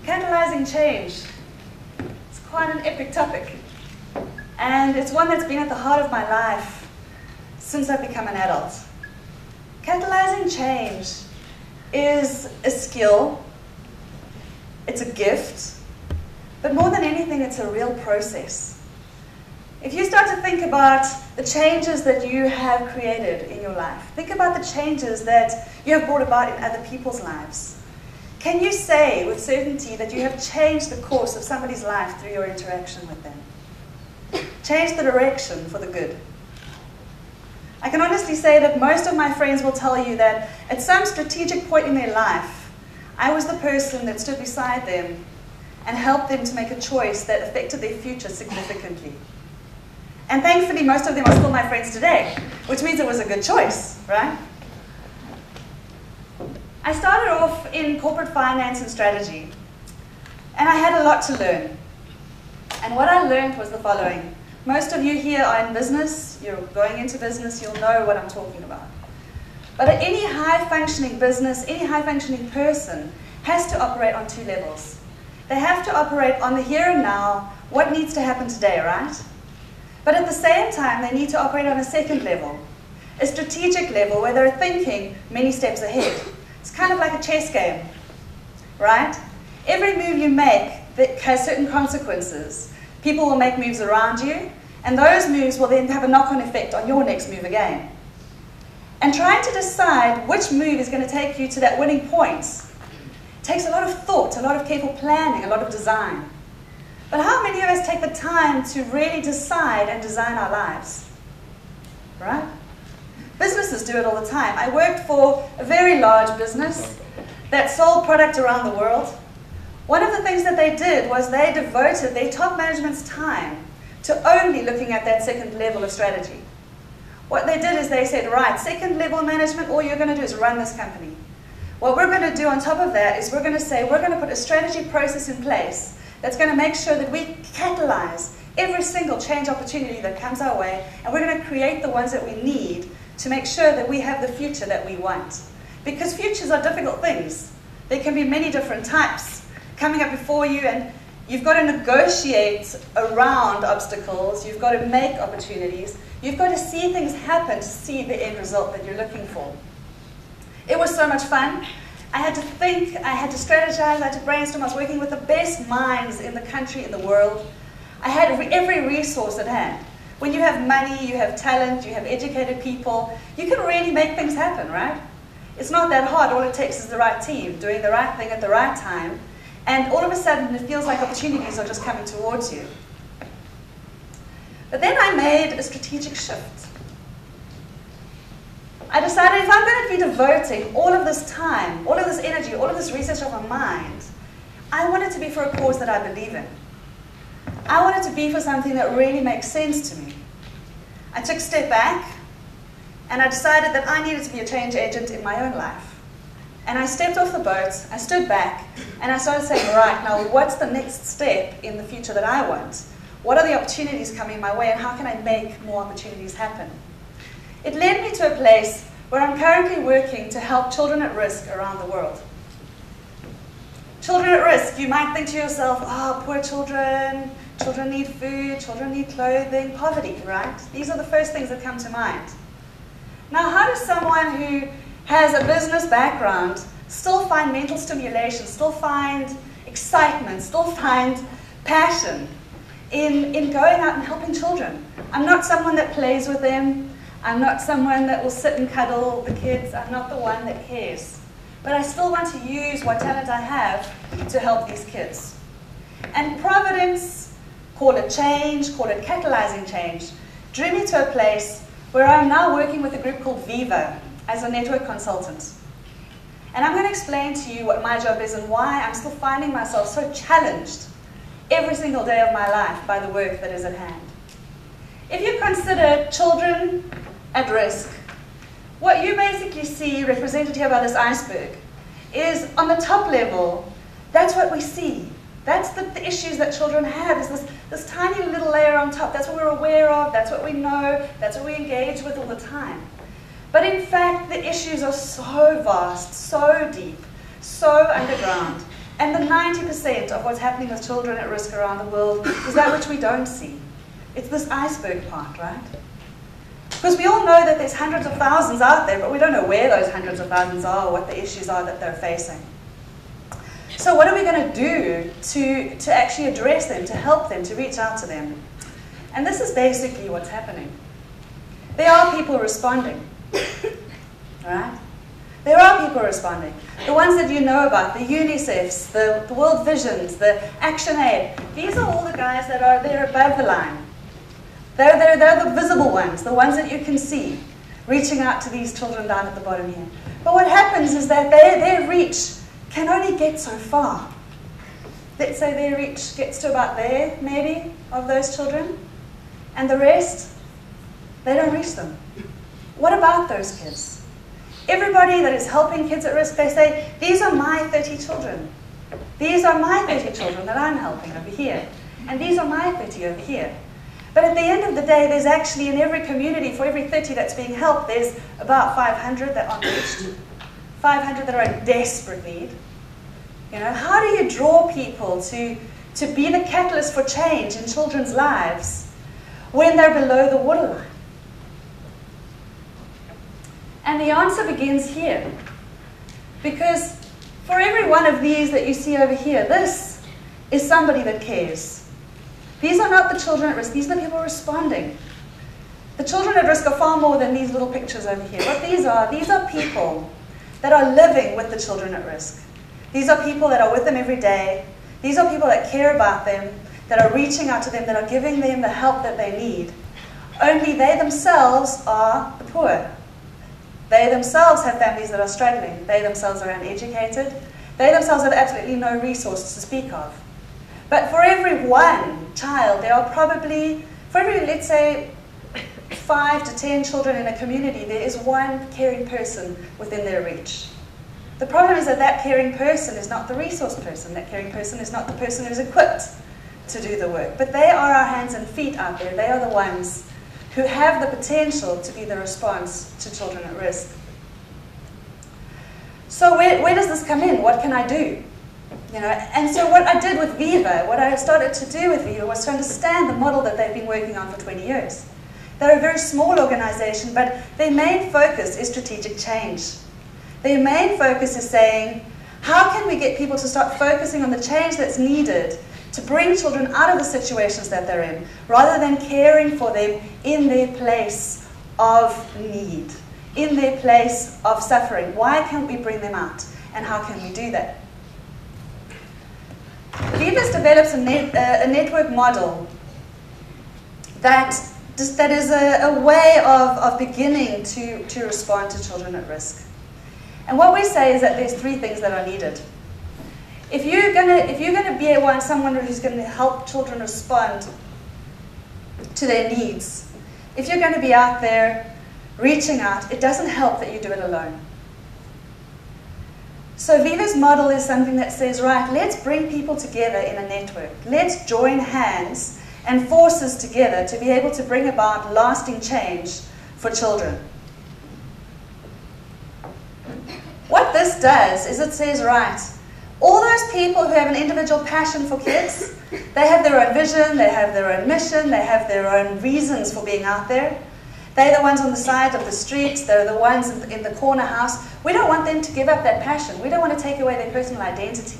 Catalyzing change. It's quite an epic topic. And it's one that's been at the heart of my life since I've become an adult. Catalyzing change is a skill, it's a gift, but more than anything, it's a real process. If you start to think about the changes that you have created in your life, think about the changes that you have brought about in other people's lives. Can you say with certainty that you have changed the course of somebody's life through your interaction with them? Changed the direction for the good? I can honestly say that most of my friends will tell you that at some strategic point in their life, I was the person that stood beside them and helped them to make a choice that affected their future significantly. And thankfully, most of them are still my friends today, which means it was a good choice, right? I started off in corporate finance and strategy, and I had a lot to learn. And what I learned was the following. Most of you here are in business, you're going into business, you'll know what I'm talking about. But any high-functioning business, any high-functioning person has to operate on two levels. They have to operate on the here and now, what needs to happen today, right? But at the same time, they need to operate on a second level, a strategic level where they're thinking many steps ahead. It's kind of like a chess game, right? Every move you make that has certain consequences. People will make moves around you, and those moves will then have a knock-on effect on your next move again. And trying to decide which move is going to take you to that winning point takes a lot of thought, a lot of careful planning, a lot of design. But how many of us take the time to really decide and design our lives? Right? Businesses do it all the time. I worked for a very large business that sold product around the world. One of the things that they did was they devoted their top management's time to only looking at that second level of strategy. What they did is they said, right, second level management, all you're going to do is run this company. What we're going to do on top of that is we're going to say we're going to put a strategy process in place that's going to make sure that we catalyze every single change opportunity that comes our way, and we're going to create the ones that we need to make sure that we have the future that we want. Because futures are difficult things. There can be many different types coming up before you, and you've got to negotiate around obstacles, you've got to make opportunities, you've got to see things happen to see the end result that you're looking for. It was so much fun. I had to think, I had to strategize, I had to brainstorm. I was working with the best minds in the country, in the world. I had every resource at hand. When you have money, you have talent, you have educated people, you can really make things happen, right? It's not that hard. All it takes is the right team, doing the right thing at the right time, and all of a sudden it feels like opportunities are just coming towards you. But then I made a strategic shift. I decided if I'm going to be devoting all of this time, all of this energy, all of this research of my mind, I want it to be for a cause that I believe in. I want it to be for something that really makes sense to me. I took a step back, and I decided that I needed to be a change agent in my own life. And I stepped off the boat, I stood back, and I started saying, right, now what's the next step in the future that I want? What are the opportunities coming my way, and how can I make more opportunities happen? It led me to a place where I'm currently working to help children at risk around the world. Children at risk, you might think to yourself, oh, poor children, children need food, children need clothing, poverty, right? These are the first things that come to mind. Now, how does someone who has a business background still find mental stimulation, still find excitement, still find passion in going out and helping children? I'm not someone that plays with them. I'm not someone that will sit and cuddle the kids. I'm not the one that cares. But I still want to use what talent I have to help these kids. And Providence, call it change, call it catalyzing change, drew me to a place where I'm now working with a group called Viva as a network consultant. And I'm going to explain to you what my job is and why I'm still finding myself so challenged every single day of my life by the work that is at hand. If you consider children at risk, what you basically see represented here by this iceberg is on the top level, that's what we see. That's the issues that children have, is this tiny little layer on top. That's what we're aware of, that's what we know, that's what we engage with all the time. But in fact, the issues are so vast, so deep, so underground, And the 90% of what's happening with children at risk around the world is that which we don't see. It's this iceberg part, right? Because we all know that there's hundreds of thousands out there, but we don't know where those hundreds of thousands are or what the issues are that they're facing. So what are we going to do to actually address them, to help them, to reach out to them? And this is basically what's happening. There are people responding, right? There are people responding. The ones that you know about, the UNICEFs, the World Visions, the ActionAid, these are all the guys that are there above the line. They're the visible ones, the ones that you can see, reaching out to these children down at the bottom here. But what happens is that their reach can only get so far. Let's say their reach gets to about there, maybe, of those children, and the rest, they don't reach them. What about those kids? Everybody that is helping kids at risk, they say, these are my 30 children. These are my 30 children that I'm helping over here. And these are my 30 over here. But at the end of the day, there's actually in every community, for every 30 that's being helped, there's about 500 that aren't reached. 500 that are in desperate need. You know, how do you draw people to be the catalyst for change in children's lives when they're below the waterline? And the answer begins here. Because for every one of these that you see over here, this is somebody that cares. These are not the children at risk, these are the people responding. The children at risk are far more than these little pictures over here. What these are people that are living with the children at risk. These are people that are with them every day. These are people that care about them, that are reaching out to them, that are giving them the help that they need. Only they themselves are the poor. They themselves have families that are struggling. They themselves are uneducated. They themselves have absolutely no resources to speak of. But for every one child, there are probably, for every, let's say, 5 to 10 children in a community, there is one caring person within their reach. The problem is that that caring person is not the resource person. That caring person is not the person who is equipped to do the work. But they are our hands and feet out there. They are the ones who have the potential to be the response to children at risk. So where does this come in? What can I do? You know, and so what I did with Viva, what I started to do with Viva was to understand the model that they've been working on for 20 years. They're a very small organization, but their main focus is strategic change. Their main focus is saying, how can we get people to start focusing on the change that's needed to bring children out of the situations that they're in, rather than caring for them in their place of need, in their place of suffering? Why can't we bring them out? And how can we do that? Viva's develops a network model that is a way of beginning to respond to children at risk. And what we say is that there's 3 things that are needed. If you're gonna be someone who's going to help children respond to their needs, if you're going to be out there reaching out, it doesn't help that you do it alone. So Viva's model is something that says, right, let's bring people together in a network. Let's join hands and forces together to be able to bring about lasting change for children. What this does is it says, right, all those people who have an individual passion for kids, they have their own vision, they have their own mission, they have their own reasons for being out there. They're the ones on the side of the streets, they're the ones in the corner house. We don't want them to give up that passion. We don't want to take away their personal identity.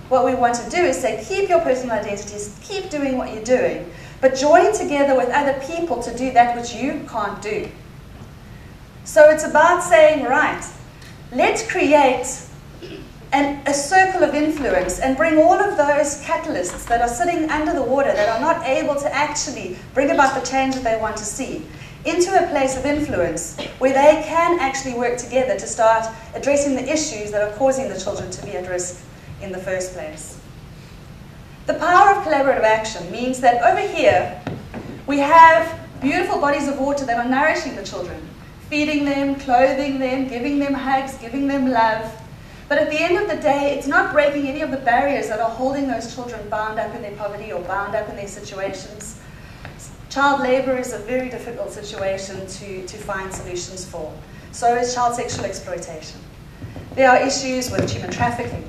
What we want to do is say, keep your personal identities, keep doing what you're doing, but join together with other people to do that which you can't do. So it's about saying, right, let's create a circle of influence and bring all of those catalysts that are sitting under the water, that are not able to actually bring about the change that they want to see, into a place of influence where they can actually work together to start addressing the issues that are causing the children to be at risk in the first place. The power of collaborative action means that over here we have beautiful bodies of water that are nourishing the children, feeding them, clothing them, giving them hugs, giving them love. But at the end of the day, it's not breaking any of the barriers that are holding those children bound up in their poverty or bound up in their situations. Child labor is a very difficult situation to find solutions for. So is child sexual exploitation. There are issues with human trafficking.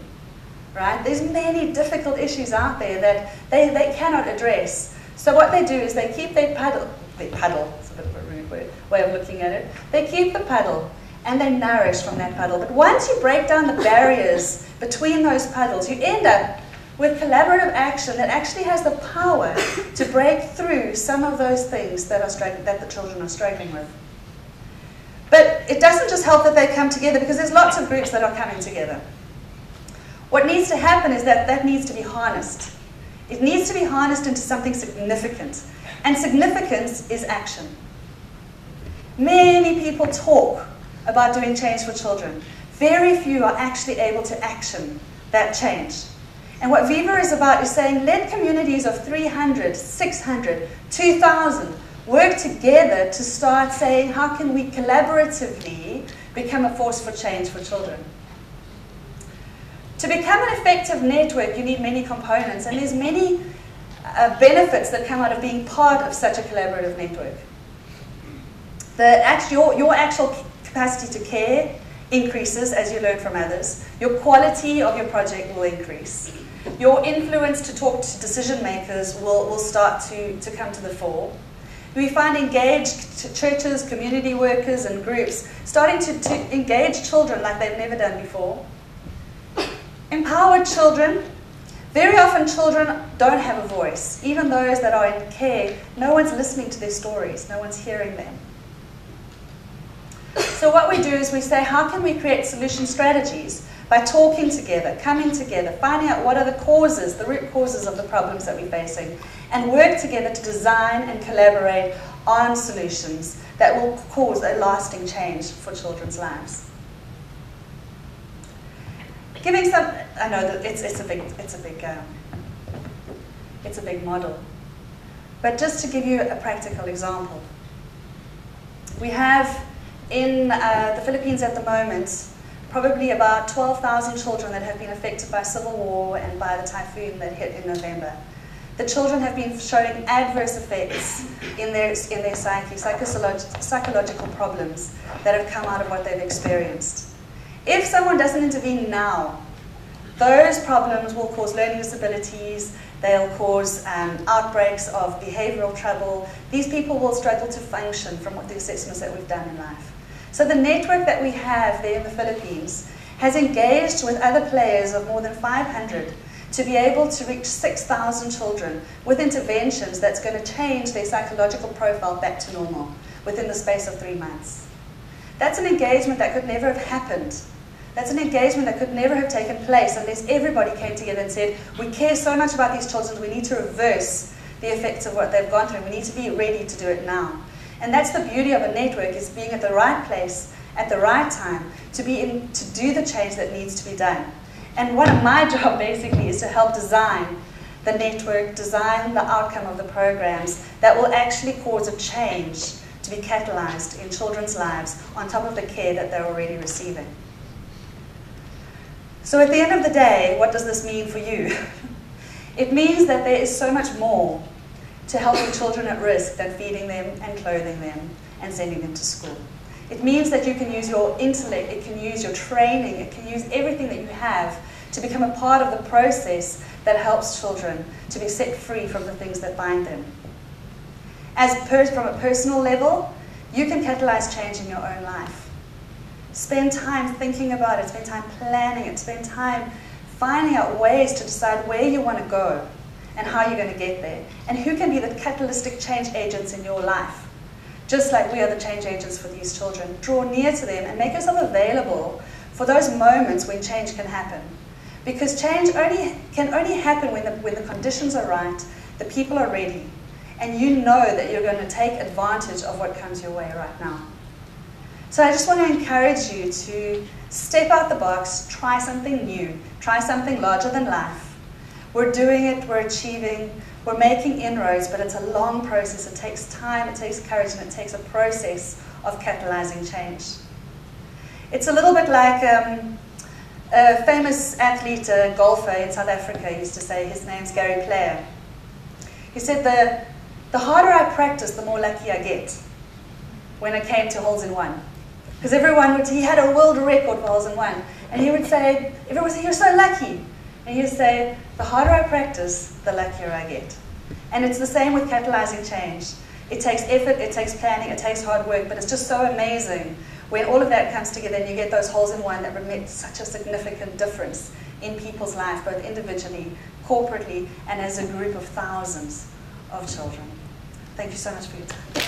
right? There's many difficult issues out there that they cannot address. So what they do is they keep their paddle, it's a bit of a rude way of looking at it, they keep the paddle and they nourish from that paddle. But once you break down the barriers between those paddles, you end up with collaborative action that actually has the power to break through some of those things that the children are struggling with. But it doesn't just help that they come together, because there's lots of groups that are coming together. What needs to happen is that needs to be harnessed. It needs to be harnessed into something significant. And significance is action. Many people talk about doing change for children. Very few are actually able to action that change. And what Viva is about is saying, let communities of 300, 600, 2,000 work together to start saying, how can we collaboratively become a force for change for children? To become an effective network, you need many components, and there's many benefits that come out of being part of such a collaborative network. Your actual capacity to care increases as you learn from others. Your quality of your project will increase. Your influence to talk to decision makers will start to come to the fore. We find engaged churches, community workers, and groups starting to engage children like they've never done before. Empowered children. Very often children don't have a voice. Even those that are in care, no one's listening to their stories. No one's hearing them. So what we do is we say, how can we create solution strategies? By talking together, coming together, finding out what are the causes, the root causes of the problems that we're facing, and work together to design and collaborate on solutions that will cause a lasting change for children's lives. Giving some, I know that it's a big model, but just to give you a practical example, we have in the Philippines at the moment probably about 12,000 children that have been affected by civil war and by the typhoon that hit in November. The children have been showing adverse effects in their psyche, psychological problems that have come out of what they've experienced. If someone doesn't intervene now, those problems will cause learning disabilities, they'll cause outbreaks of behavioral trouble. These people will struggle to function from what the assessments that we've done in life. So the network that we have there in the Philippines has engaged with other players of more than 500 to be able to reach 6,000 children with interventions that's going to change their psychological profile back to normal within the space of 3 months. That's an engagement that could never have happened. That's an engagement that could never have taken place unless everybody came together and said, we care so much about these children, we need to reverse the effects of what they've gone through. We need to be ready to do it now. And that's the beauty of a network, is being at the right place at the right time to do the change that needs to be done. And one of my job basically is to help design the network, design the outcome of the programs that will actually cause a change to be catalyzed in children's lives on top of the care that they're already receiving. So at the end of the day, what does this mean for you? It means that there is so much more to helping children at risk than feeding them and clothing them and sending them to school. It means that you can use your intellect, it can use your training, it can use everything that you have to become a part of the process that helps children to be set free from the things that bind them. From a personal level, you can catalyze change in your own life. Spend time thinking about it, spend time planning it, spend time finding out ways to decide where you want to go and how you're going to get there, and who can be the catalytic change agents in your life. Just like we are the change agents for these children. Draw near to them and make yourself available for those moments when change can happen. Because change can only happen when the conditions are right, the people are ready, and you know that you're going to take advantage of what comes your way right now. So I just want to encourage you to step out the box, try something new, try something larger than life. We're doing it, we're achieving, we're making inroads, but it's a long process. It takes time, it takes courage, and it takes a process of catalyzing change. It's a little bit like a famous athlete, a golfer in South Africa used to say, his name's Gary Player. He said, the harder I practice, the more lucky I get when it came to holes in one. Because he had a world record for holes in one. And he would say, everyone would say, you're so lucky. And And he'd say, the harder I practice, the luckier I get. And it's the same with catalyzing change. It takes effort, it takes planning, it takes hard work, but it's just so amazing when all of that comes together and you get those holes in one that would make such a significant difference in people's life, both individually, corporately, and as a group of thousands of children. Thank you so much for your time.